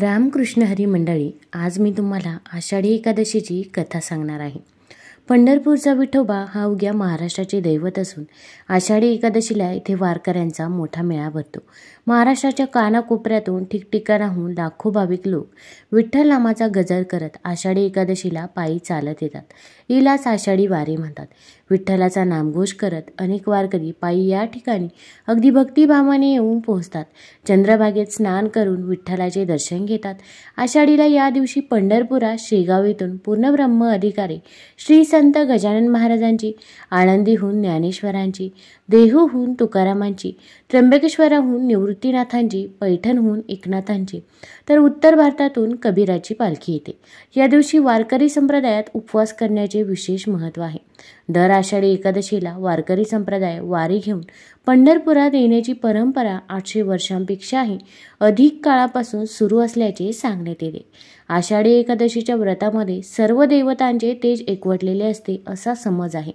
रामकृष्ण हरी मंडळी, आज मी तुम्हाला आषाढी एकादशीची कथा सांगणार आहे. पंढरपूरचा विठोबा हा उग्या महाराष्ट्राचे दैवत असून आषाढी एकादशीला इथे वारकऱ्यांचा मोठा मेळा भरतो. महाराष्ट्राच्या कानाकोपऱ्यातून ठिकठिकाणाहून लाखो भाविक लोक विठ्ठल नामाचा गजर करत आषाढी एकादशीला पायी चालत येतात. हिलाच आषाढी वारी म्हणतात. विठ्ठलाचा नामघोष करत अनेक वारकरी पायी या ठिकाणी अगदी भक्तिभावाने येऊन पोहोचतात. चंद्रभागेत स्नान करून विठ्ठलाचे दर्शन घेतात. आषाढीला या दिवशी पंढरपुरात शेगाव येथून पूर्णब्रह्म अधिकारी श्री संत गजानन महाराजांची, आळंदीहून ज्ञानेश्वरांची, देहूहून तुकारामांची, त्र्यंबकेश्वराहून निवृत्तीनाथांची, पैठणहून एकनाथांची, तर उत्तर भारतातून कबीराची पालखी येते. या दिवशी वारकरी संप्रदायात उपवास करण्याचे विशेष महत्त्व आहे. दर आषाढी एकादशीला वारकरी संप्रदाय वारी घेऊन पंढरपुरात येण्याची परंपरा 800 वर्षांपेक्षाही अधिक काळापासून सुरू असल्याचे सांगण्यात येते. आषाढी एकादशीच्या व्रतामध्ये सर्व देवतांचे तेज एकवटलेले असते असा समज आहे.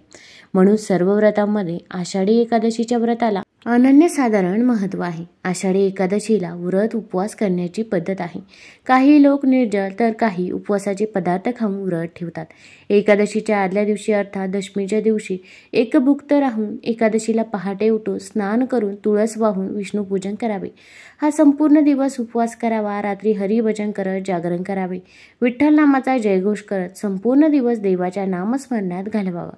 म्हणून सर्व व्रतांमध्ये आषाढी एकादशीच्या व्रताला अनन्यसाधारण महत्त्व आहे. आषाढी एकादशीला व्रत उपवास करण्याची पद्धत आहे. काही लोक निर्जल तर काही उपवासाचे पदार्थ खाऊन व्रत ठेवतात. एकादशीच्या आदल्या दिवशी अर्थात दशमीच्या दिवशी एकभुक्त राहून एकादशीला पहाटे उठून स्नान करून तुळस वाहून विष्णूपूजन करावे. हा संपूर्ण दिवस उपवास करावा. रात्री हरिभजन करत जागरण करावे. विठ्ठल नामाचा जयघोष करत संपूर्ण दिवस देवाच्या नामस्मरणात घालवावा.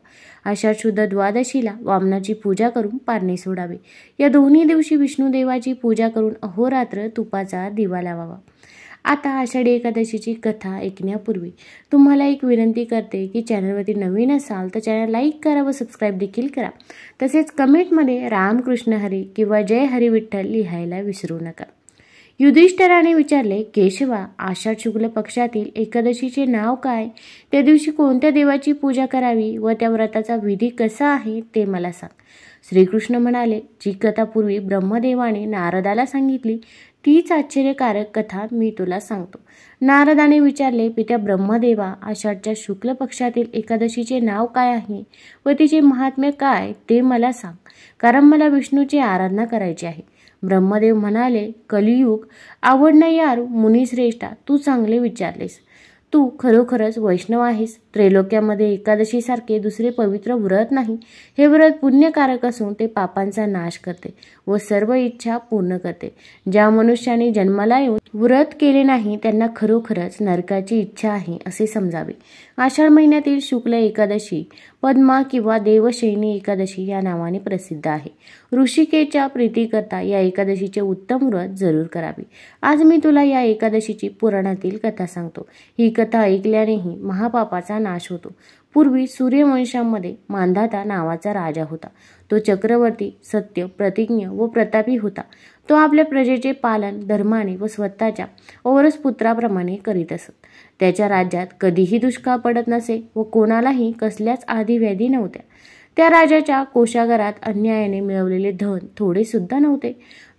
आषाढ शुद्ध द्वादशीला वामनाची पूजा करून पारणे सोडावे. या दोन्ही दिवशी विष्णुदेवाची पूजा करून अहोरात्र तुपाचा दिवा लावावा. आता आषाढी एकादशीची कथा ऐकण्यापूर्वी तुम्हाला एक विनंती करते की चॅनलवरती नवीन असाल तर चॅनल लाईक करा व सबस्क्राईब देखील करा. तसेच कमेंटमध्ये रामकृष्ण हरी किंवा जय हरी विठ्ठल लिहायला विसरू नका. युधिष्ठिराने विचारले, केशवा, आषाढ शुक्ल पक्षातील एकादशीचे नाव काय? त्या दिवशी कोणत्या देवाची पूजा करावी व त्या व्रताचा विधी कसा आहे ते मला सांग. श्रीकृष्ण म्हणाले, जी कथा पूर्वी ब्रह्मदेवाने नारदाला सांगितली तीच आश्चर्यकारक कथा मी तुला सांगतो. नारदाने विचारले, पित्या ब्रह्मदेवा, आषाढच्या शुक्ल पक्षातील एकादशीचे नाव काय आहे व तिचे महात्म्य काय ते मला सांग, कारण मला विष्णूची आराधना करायची आहे. ब्रह्मदेव म्हणाले, कलियुग आवडणं यार मुनिश्रेष्ठा, तू चांगले विचारलेस. तू खरोखरच वैष्णव आहेस. त्रैलोक्यामध्ये एकादशीसारखे दुसरे पवित्र व्रत नाही. हे व्रत पुण्यकारक असून ते पापांचा नाश करते व सर्व इच्छा पूर्ण करते. ज्या मनुष्याने जन्माला येऊन व्रत केले नाही त्यांना खरोखरच नरकाची इच्छा आहे असे समजावे. आषाढ महिन्यातील शुक्ल एकादशी पद्मा किंवा देवशयनी एकादशी या नावाने प्रसिद्ध आहे. ऋषिकेच्या प्रीतीकरता या एकादशीचे उत्तम व्रत जरूर करावे. आज मी तुला या एकादशीची पुराणातील कथा सांगतो. ही कथा ऐकल्यानेही महापापाचा नाश होतो. पूर्वी सूर्यवंशामध्ये मांधाता नावाचा राजा होता. तो चक्रवर्ती, सत्य, प्रतिज्ञ व प्रतापी होता. तो आपल्या प्रजेचे पालन धर्माने व स्वतःच्या औरस पुत्राप्रमाणे करीत असत. त्याच्या राज्यात कधीही दुष्काळ पडत नसे व कोणालाही कसल्याच आधीव्याधी नव्हत्या. त्या राजाच्या कोषागारात अन्यायाने मिळवलेले धन थोडे सुद्धा नव्हते.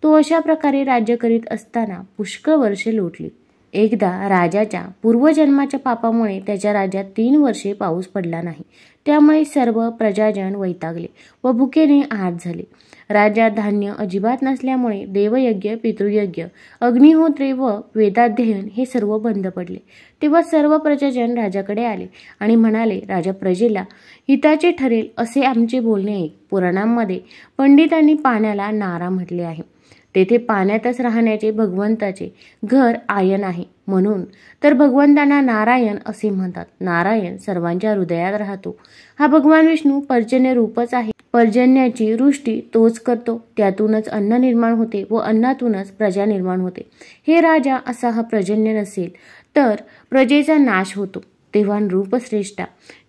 तो अशा प्रकारे राज्य करीत असताना पुष्कळ वर्षे लोटली. एकदा राजाच्या पूर्वजन्माच्या पापामुळे त्याच्या राज्यात 3 वर्षे पाऊस पडला नाही. त्यामुळे सर्व प्रजाजन वैतागले व भुकेने आहात झाले. राज्यात धान्य अजिबात नसल्यामुळे देवयज्ञ, पितृयज्ञ, अग्निहोत्रे व वेदाध्ययन हे सर्व बंद पडले. तेव्हा सर्व प्रजाजन राजाकडे आले आणि म्हणाले, राजा, प्रजेला हिताचे ठरेल असे आमचे बोलणे ऐक. पुराणांमध्ये पंडितांनी पाण्याला नारा म्हटले आहे. तेथे पाण्यातच राहण्याचे भगवंताचे घर आयन आहे. म्हणून तर भगवंतांना नारायण असे म्हणतात. नारायण सर्वांच्या हृदयात राहतो. हा भगवान विष्णू पर्जन्य रूपच आहे. पर्जन्याची वृष्टी तोच करतो. त्यातूनच अन्न निर्माण होते व अन्नातूनच प्रजा निर्माण होते. हे राजा, असा हा पर्जन्य नसेल तर प्रजेचा नाश होतो. तेव्हा नृपश्रेष्ठा,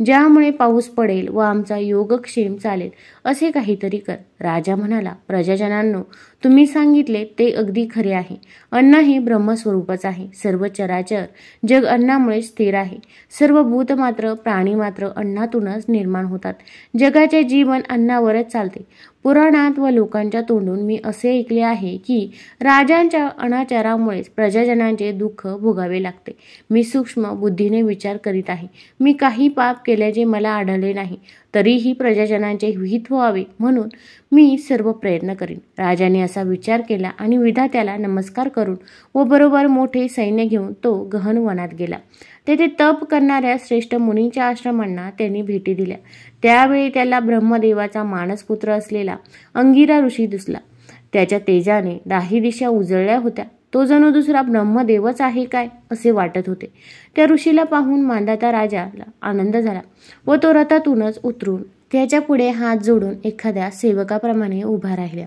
ज्यामुळे पाऊस पडेल व आमचा योगक्षेम चालेल असे काहीतरी कर. राजा म्हणाला, प्रजाजनांनो, तुम्ही सांगितले ते अगदी खरे आहे. अन्न हे ब्रह्मस्वरूपच आहे. सर्व चराचर जग अन्नामुळे स्थिर आहे. सर्व भूत मात्र, प्राणी मात्र अन्नातूनच निर्माण होतात. जगाचे जीवन अन्नावरच चालते. पुराणात व लोकांच्या तोंडून मी असे ऐकले आहे की राजांच्या अनाचारामुळेच प्रजाजनांचे दुःख भोगावे लागते. मी सूक्ष्म बुद्धीने विचार करीत आहे. मी काही पाप केल्याचे मला आढळले नाही. तरीही प्रजाजनांचे हित व्हावे म्हणून मी सर्व प्रयत्न करीन. राजाने असा विचार केला आणि विधात्याला नमस्कार करून व बरोबर मोठे सैन्य घेऊन तो गहन वनात गेला. तेथे तप करणाऱ्या श्रेष्ठ मुनींच्या आश्रमांना त्यांनी भेटी दिल्या. त्यावेळी त्याला ब्रह्मदेवाचा मानसपुत्र असलेला अंगिरा ऋषी दिसला. त्याच्या तेजाने 10 दिशा उजळल्या होत्या. तो जणू दुसरा ब्रह्मदेवच आहे काय असे वाटत होते. त्या ऋषीला पाहून मांधाता राजाला आनंद झाला व तो रथातूनच उतरून त्याच्या पुढे हात जोडून एखाद्या सेवकाप्रमाणे उभा राहिला.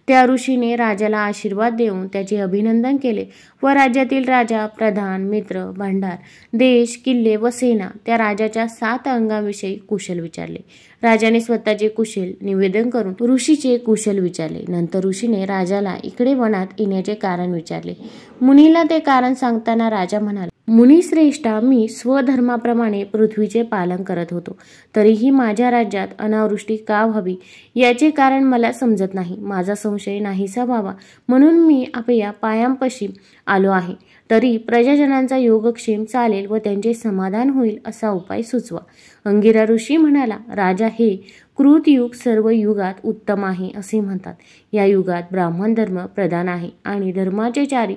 त्या ऋषीने राजाला आशीर्वाद देऊन त्याचे अभिनंदन केले व राज्यातील राजा, प्रधान, मित्र, भांडार, देश, किल्ले व सेना त्या राजाच्या 7 अंगांविषयी कुशल विचारले. राजाने स्वतःचे कुशल निवेदन करून ऋषीचे कुशल विचारले. नंतर ऋषीने राजाला इकडे वनात येण्याचे कारण विचारले. मुनीला ते कारण सांगताना राजा म्हणाला, मुनिश्रेष्ठा, मी स्वधर्माप्रमाणे पृथ्वीचे पालन करत होतो, तरीही माझ्या राज्यात अनावृष्टी का व्हावी याचे कारण मला समजत नाही. माझा संशय नाहीसा व्हावा म्हणून मी आपल्या पायांपाशी आलो आहे. तरी प्रजाजनांचा योगक्षेम चालेल व त्यांचे समाधान होईल असा उपाय सुचवा. अंगिरा ऋषी म्हणाला, राजा, हे कृतयुग सर्व युगात उत्तम आहे असे म्हणतात. या युगात ब्राह्मण धर्म प्रधान आहे आणि धर्माचे 4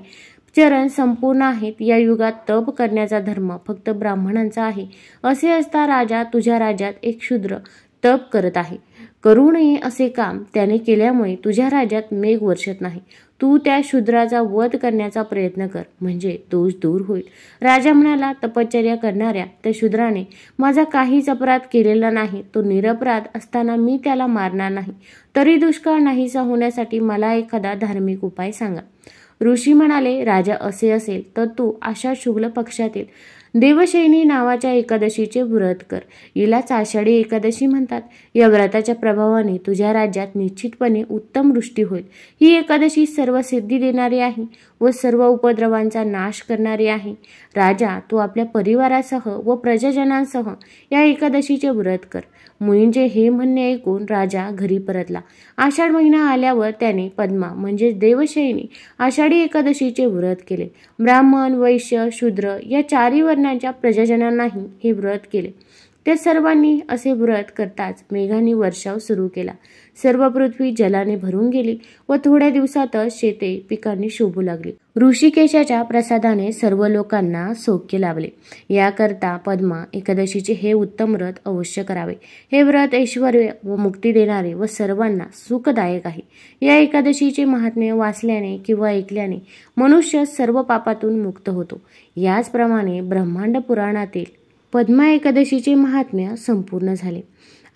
चरण संपूर्ण आहेत. या युगात तप करण्याचा धर्म फक्त ब्राह्मणांचा आहे. असे असता राजा, तुझ्या राज्यात एक शूद्र तप करत आहे. करू नये असे काम त्याने केल्यामुळे तुझ्या राज्यात मेघ वर्षत नाही. तू त्या शूद्राचा वध करण्याचा प्रयत्न कर, म्हणजे दोष दूर होईल. राजा म्हणाला, तपश्चर्या करणाऱ्या त्या शूद्राने माझा काहीच अपराध केलेला नाही. तो निरपराध असताना मी त्याला मारणार नाही. तरी दुष्काळ नाहीसा होण्यासाठी मला एखादा धार्मिक उपाय सांगा. ऋषी म्हणाले, राजा, असे असेल तर तू आषाढ शुक्ल पक्षातील देवशयनी नावाच्या एकादशीचे व्रत कर. हिलाच आषाढी एकादशी म्हणतात. या व्रताच्या प्रभावाने तुझ्या राज्यात निश्चितपणे उत्तम वृष्टी होईल. ही एकादशी सर्व सिद्धी देणारी आहे व सर्व उपद्रवांचा नाश करणारी आहे. राजा, तू आपल्या परिवारासह व प्रजाजनांसह या एकादशीचे व्रत कर. मुनींचे हे म्हणणे ऐकून राजा घरी परतला. आषाढ महिना आल्यावर त्याने पद्मा म्हणजे देवशयनी आषाढी एकादशीचे व्रत केले. ब्राह्मण, वैश्य, शूद्र या 4 वर्णांच्या प्रजाजनांनाही हे व्रत केले. ते सर्वांनी असे व्रत करताच मेघांनी वर्षाव सुरू केला. सर्व पृथ्वी जलाने भरून गेली व थोड्या दिवसातच शेते पिकांनी शोभू लागली. ऋषिकेशाच्या प्रसादाने सर्व लोकांना सौख्य लाभले. याकरता पद्मा एकादशीचे हे उत्तम व्रत अवश्य करावे. हे व्रत ऐश्वर व मुक्ती देणारे व सर्वांना सुखदायक आहे. या एकादशीचे महात्म्य वाचल्याने किंवा ऐकल्याने मनुष्य सर्व पापातून मुक्त होतो. याचप्रमाणे ब्रह्मांड पुराणातील पद्मा एकादशीचे महात्म्य संपूर्ण झाले.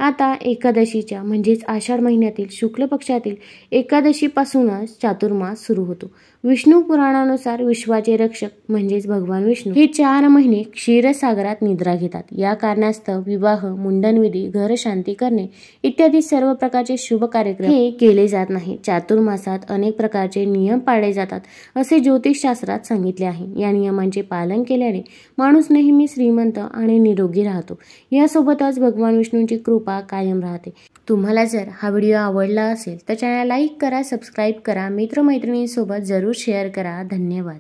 आता एकादशीच्या म्हणजेच आषाढ महिन्यातील शुक्ल पक्षातील एकादशीपासूनच चातुर्मास सुरू होतो. विष्णू पुराणानुसार विश्वाचे रक्षक म्हणजेच भगवान विष्णू हे 4 महिने क्षीरसागरात निद्रा घेतात. या कारणास्तव विवाह, मुंडनविधी, घर शांती करणे इत्यादी सर्व प्रकारचे शुभ कार्यक्रम हे केले जात नाही. चातुर्मासात अनेक प्रकारचे नियम पाळले जातात असे ज्योतिषशास्त्रात सांगितले आहे. या नियमांचे पालन केल्याने माणूस नेहमी श्रीमंत आणि निरोगी राहतो. यासोबतच भगवान विष्णूंची कृपा कायम राहते. तुम्हाला जर हा व्हिडिओ आवडला असेल तर चॅनल लाईक करा, सबस्क्राईब करा, मित्रमैत्रिणींसोबत जरूर शेअर करा. धन्यवाद.